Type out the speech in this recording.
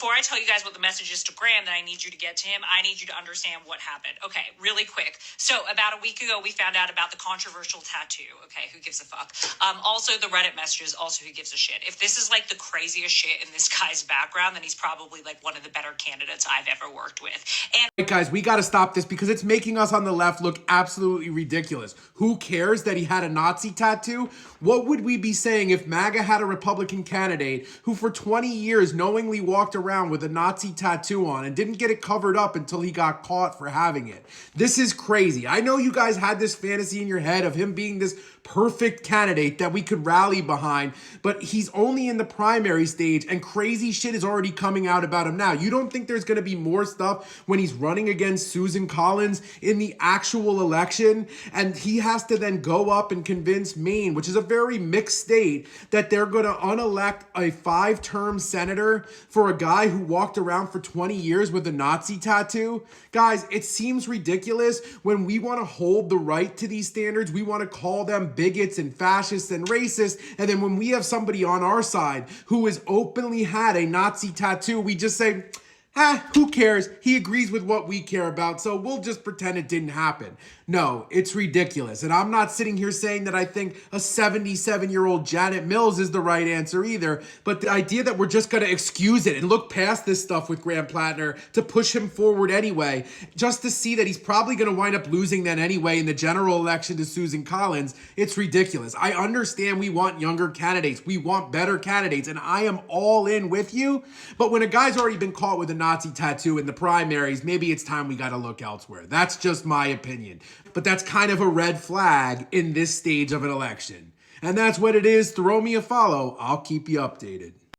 Before I tell you guys what the message is to Graham that I need you to get to him, I need you to understand what happened. Okay, really quick. So about a week ago, we found out about the controversial tattoo. Okay, who gives a fuck? Also, the Reddit messages, also who gives a shit. If this is like the craziest shit in this guy's background, then he's probably like one of the better candidates I've ever worked with. And right, guys, we got to stop this because it's making us on the left look absolutely ridiculous. Who cares that he had a Nazi tattoo? What would we be saying if MAGA had a Republican candidate who for 20 years knowingly walked around with a Nazi tattoo on and didn't get it covered up until he got caught for having it? This is crazy. I know you guys had this fantasy in your head of him being this perfect candidate that we could rally behind, but he's only in the primary stage and crazy shit is already coming out about him now. You don't think there's going to be more stuff when he's running against Susan Collins in the actual election, and he has to then go up and convince Maine, which is a very mixed state, that they're going to unelect a 5-term senator for a guy who walked around for 20 years with a Nazi tattoo? Guys, it seems ridiculous. When we want to hold the right to these standards, we want to call them bigots and fascists and racists, and then when we have somebody on our side who has openly had a Nazi tattoo, we just say, who cares? He agrees with what we care about, so we'll just pretend it didn't happen. No, it's ridiculous. And I'm not sitting here saying that I think a 77-year-old Janet Mills is the right answer either, but the idea that we're just going to excuse it and look past this stuff with Graham Plattner to push him forward anyway, just to see that he's probably going to wind up losing then anyway in the general election to Susan Collins, it's ridiculous. I understand we want younger candidates. We want better candidates, and I am all in with you, but when a guy's already been caught with a Nazi tattoo in the primaries, maybe it's time we got to look elsewhere. That's just my opinion. But that's kind of a red flag in this stage of an election. And that's what it is. Throw me a follow. I'll keep you updated.